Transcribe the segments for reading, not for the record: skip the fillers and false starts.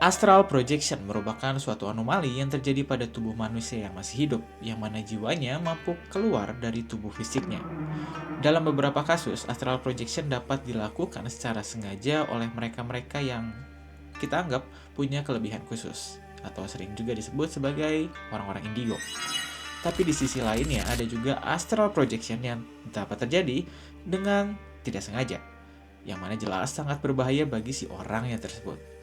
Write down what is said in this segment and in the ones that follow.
Astral projection merupakan suatu anomali yang terjadi pada tubuh manusia yang masih hidup, yang mana jiwanya mampu keluar dari tubuh fisiknya. Dalam beberapa kasus, astral projection dapat dilakukan secara sengaja oleh mereka-mereka yang kita anggap punya kelebihan khusus, atau sering juga disebut sebagai orang-orang indigo. Tapi di sisi lainnya ada juga astral projection yang dapat terjadi dengan tidak sengaja, yang mana jelas sangat berbahaya bagi si orang yang tersebut.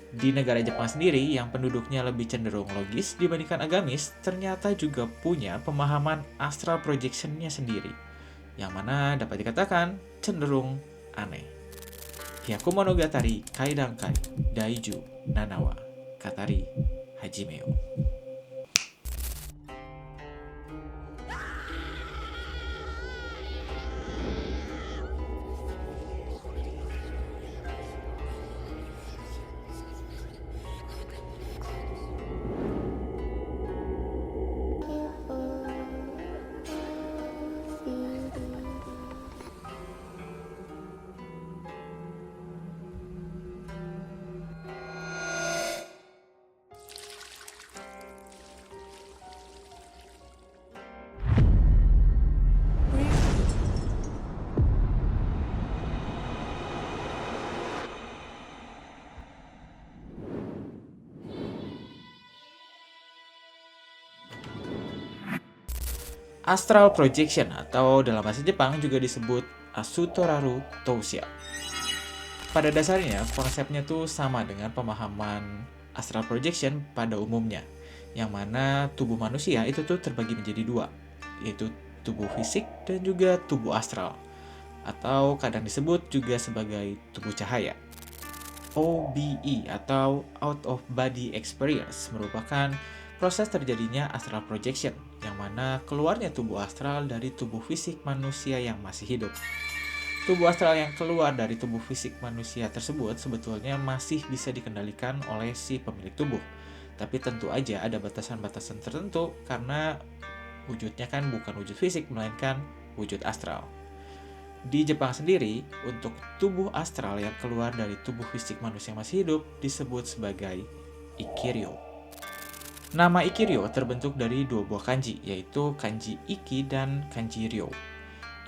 Di negara Jepang sendiri, yang penduduknya lebih cenderung logis dibandingkan agamis, ternyata juga punya pemahaman astral projection-nya sendiri, yang mana dapat dikatakan cenderung aneh. Hyakumonogatari Kaidankai Daiju Nanawa Katari Hajimeo. Astral projection atau dalam bahasa Jepang juga disebut Asutoraru Tousia. Pada dasarnya, konsepnya tuh sama dengan pemahaman astral projection pada umumnya, yang mana tubuh manusia itu tuh terbagi menjadi dua, yaitu tubuh fisik dan juga tubuh astral, atau kadang disebut juga sebagai tubuh cahaya. OBE atau Out of Body Experience merupakan proses terjadinya astral projection, yang mana keluarnya tubuh astral dari tubuh fisik manusia yang masih hidup. Tubuh astral yang keluar dari tubuh fisik manusia tersebut sebetulnya masih bisa dikendalikan oleh si pemilik tubuh. Tapi tentu aja ada batasan-batasan tertentu karena wujudnya kan bukan wujud fisik, melainkan wujud astral. Di Jepang sendiri, untuk tubuh astral yang keluar dari tubuh fisik manusia yang masih hidup disebut sebagai Ikiryo. Nama Ikiryo terbentuk dari dua buah kanji, yaitu kanji Iki dan kanji Ryo.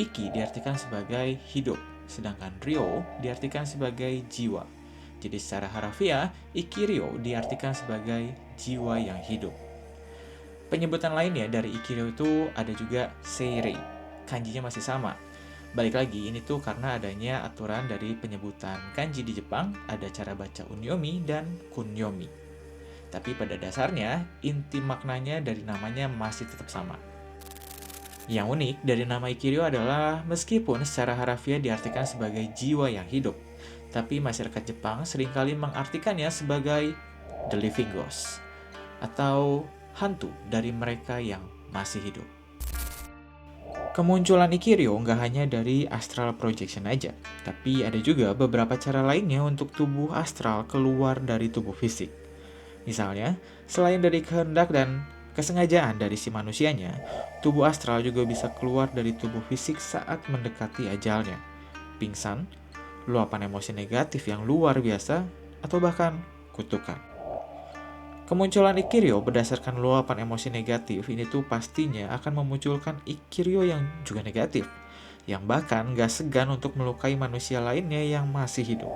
Iki diartikan sebagai hidup, sedangkan Ryo diartikan sebagai jiwa. Jadi secara harafiah, Ikiryo diartikan sebagai jiwa yang hidup. Penyebutan lainnya dari Ikiryo itu ada juga Seirei. Kanjinya masih sama. Balik lagi, ini tuh karena adanya aturan dari penyebutan kanji di Jepang, ada cara baca unyomi dan kunyomi. Tapi pada dasarnya, inti maknanya dari namanya masih tetap sama. Yang unik dari nama Ikiryo adalah meskipun secara harafiah diartikan sebagai jiwa yang hidup, tapi masyarakat Jepang seringkali mengartikannya sebagai the living ghost, atau hantu dari mereka yang masih hidup. Kemunculan Ikiryo nggak hanya dari astral projection aja, tapi ada juga beberapa cara lainnya untuk tubuh astral keluar dari tubuh fisik. Misalnya, selain dari kehendak dan kesengajaan dari si manusianya, tubuh astral juga bisa keluar dari tubuh fisik saat mendekati ajalnya. Pingsan, luapan emosi negatif yang luar biasa, atau bahkan kutukan. Kemunculan Ikiryo berdasarkan luapan emosi negatif ini tuh pastinya akan memunculkan Ikiryo yang juga negatif, yang bahkan gak segan untuk melukai manusia lainnya yang masih hidup.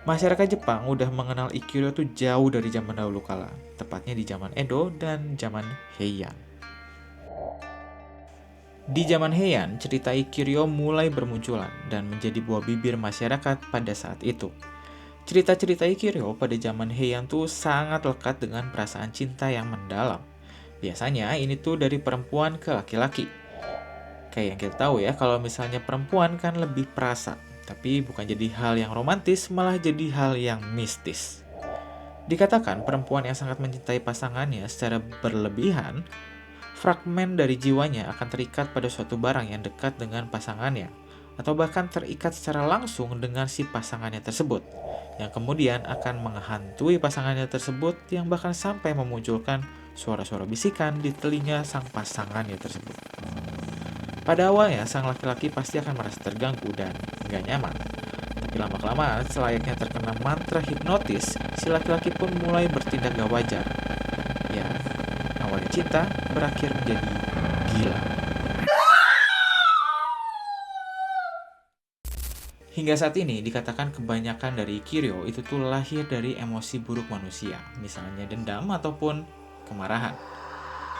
Masyarakat Jepang udah mengenal Ikiryo tuh jauh dari zaman dahulu kala, tepatnya di zaman Edo dan zaman Heian. Di zaman Heian, cerita Ikiryo mulai bermunculan dan menjadi buah bibir masyarakat pada saat itu. Cerita-cerita Ikiryo pada zaman Heian tuh sangat lekat dengan perasaan cinta yang mendalam. Biasanya ini tuh dari perempuan ke laki-laki. Kayak yang kita tahu ya, kalau misalnya perempuan kan lebih perasa, tapi bukan jadi hal yang romantis, malah jadi hal yang mistis. Dikatakan perempuan yang sangat mencintai pasangannya secara berlebihan, fragmen dari jiwanya akan terikat pada suatu barang yang dekat dengan pasangannya, atau bahkan terikat secara langsung dengan si pasangannya tersebut, yang kemudian akan menghantui pasangannya tersebut, yang bahkan sampai memunculkan suara-suara bisikan di telinga sang pasangannya tersebut. Pada awalnya, sang laki-laki pasti akan merasa terganggu dan gak nyaman. Tapi lama-kelamaan, selayaknya terkena mantra hipnotis, si laki-laki pun mulai bertindak gak wajar. Ya, awalnya cinta berakhir menjadi gila. Hingga saat ini dikatakan kebanyakan dari Kiryu itu tuh lahir dari emosi buruk manusia, misalnya dendam ataupun kemarahan.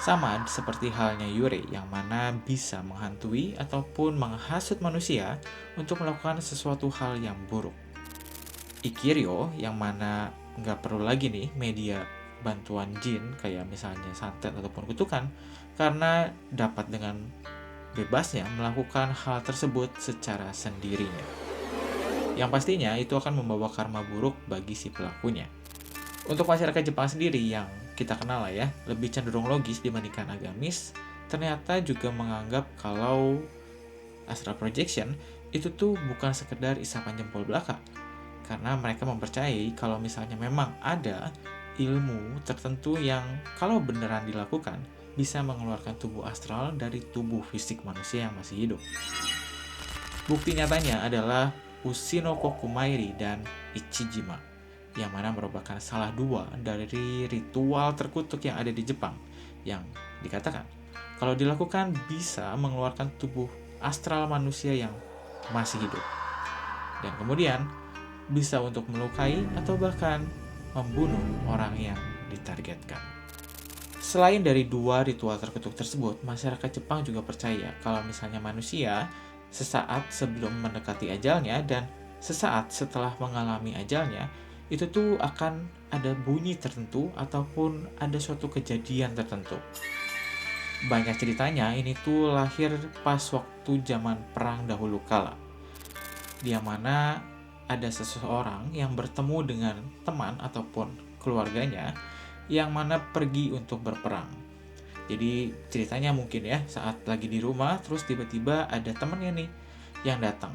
Sama seperti halnya Yuri yang mana bisa menghantui ataupun menghasut manusia untuk melakukan sesuatu hal yang buruk. Ikiryo yang mana nggak perlu lagi nih media bantuan jin kayak misalnya santet ataupun kutukan karena dapat dengan bebasnya melakukan hal tersebut secara sendirinya. Yang pastinya itu akan membawa karma buruk bagi si pelakunya. Untuk masyarakat Jepang sendiri yang kita kenal lah ya, lebih cenderung logis dibandingkan agamis, ternyata juga menganggap kalau astral projection itu tuh bukan sekedar isapan jempol belaka. Karena mereka mempercayai kalau misalnya memang ada ilmu tertentu yang kalau beneran dilakukan bisa mengeluarkan tubuh astral dari tubuh fisik manusia yang masih hidup. Bukti nyatanya adalah Ushinoko Kumairi dan Ichijima, yang mana merupakan salah dua dari ritual terkutuk yang ada di Jepang, yang dikatakan kalau dilakukan bisa mengeluarkan tubuh astral manusia yang masih hidup. Dan kemudian bisa untuk melukai atau bahkan membunuh orang yang ditargetkan. Selain dari dua ritual terkutuk tersebut, masyarakat Jepang juga percaya kalau misalnya manusia sesaat sebelum mendekati ajalnya dan sesaat setelah mengalami ajalnya, itu tuh akan ada bunyi tertentu ataupun ada suatu kejadian tertentu. Banyak ceritanya ini tuh lahir pas waktu zaman perang dahulu kala, di mana ada seseorang yang bertemu dengan teman ataupun keluarganya yang mana pergi untuk berperang. Jadi ceritanya mungkin ya saat lagi di rumah terus tiba-tiba ada temennya nih yang datang.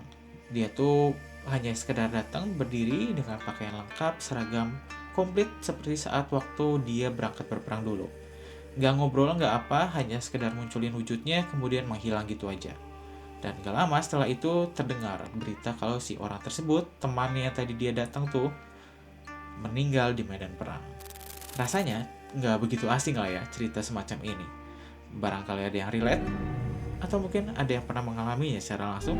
Dia tuh hanya sekedar datang berdiri dengan pakaian lengkap, seragam komplit seperti saat waktu dia berangkat berperang dulu. Gak ngobrol gak apa, hanya sekedar munculin wujudnya kemudian menghilang gitu aja. Dan gak lama setelah itu terdengar berita kalau si orang tersebut, temannya yang tadi dia datang tuh, meninggal di medan perang. Rasanya nggak begitu asing lah ya cerita semacam ini. Barangkali ada yang relate, atau mungkin ada yang pernah mengalaminya secara langsung.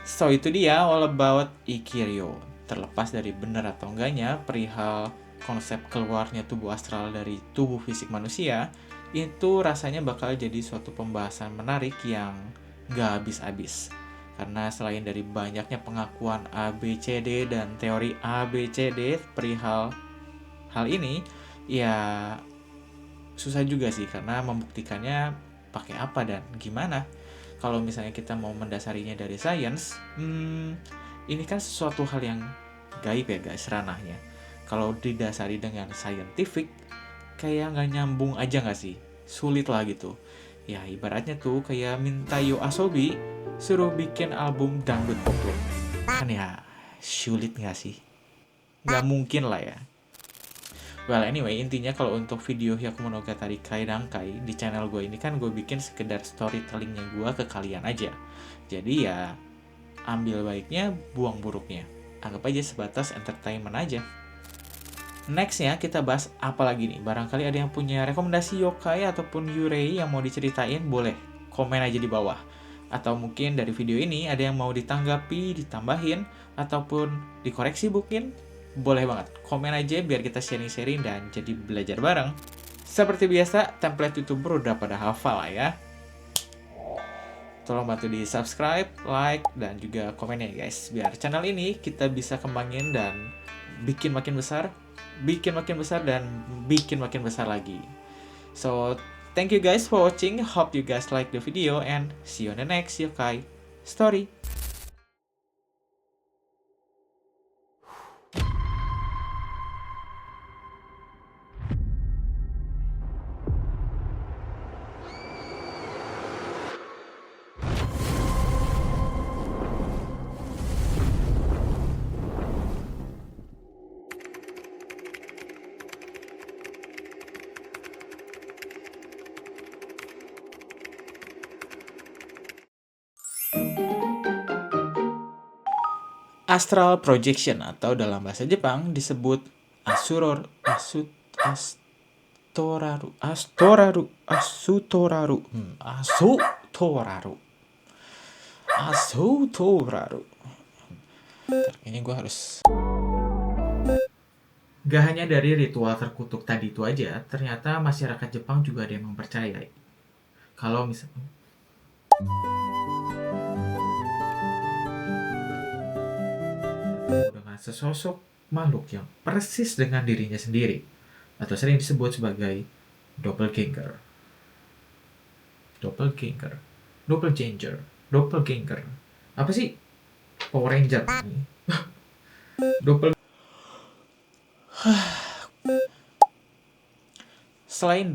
So itu dia all about Ikiryo. Terlepas dari benar atau enggaknya perihal konsep keluarnya tubuh astral dari tubuh fisik manusia, itu rasanya bakal jadi suatu pembahasan menarik yang nggak habis-habis. Karena selain dari banyaknya pengakuan ABCD dan teori ABCD perihal hal ini, ya susah juga sih karena membuktikannya pakai apa dan gimana. Kalau misalnya kita mau mendasarinya dari sains, ini kan sesuatu hal yang gaib ya guys ranahnya. Kalau didasari dengan scientific, kayak nggak nyambung aja nggak sih? Sulit lah gitu. Ya ibaratnya tuh kayak minta Yoasobi suruh bikin album dangdut koplo. Kan ya sulit nggak sih? Nggak mungkin lah ya. Well anyway, intinya kalau untuk video Hyakumonogatari Kaidankai di channel gue ini kan gue bikin sekedar storytellingnya gue ke kalian aja. Jadi ya ambil baiknya, buang buruknya. Anggap aja sebatas entertainment aja. Nextnya kita bahas apa lagi nih? Barangkali ada yang punya rekomendasi yokai ataupun yurei yang mau diceritain, boleh komen aja di bawah. Atau mungkin dari video ini ada yang mau ditanggapi, ditambahin, ataupun dikoreksi mungkin, boleh banget. Komen aja biar kita sharing-sharing dan jadi belajar bareng. Seperti biasa, template YouTuber udah pada hafal lah ya. Tolong bantu di subscribe, like, dan juga komennya guys. Biar channel ini kita bisa kembangin dan bikin makin besar, dan bikin makin besar lagi. So, thank you guys for watching. Hope you guys like the video and see you on the next yokai story. Astral projection atau dalam bahasa Jepang disebut asutoraru. Ini gue harus. Gak hanya dari ritual terkutuk tadi itu aja, ternyata masyarakat Jepang juga ada yang mempercayai. Kalau misalnya dengan sesosok makhluk yang persis dengan dirinya sendiri, atau sering disebut sebagai doppelganger. Doppelganger. Apa sih? Power Ranger. Doppel. Selain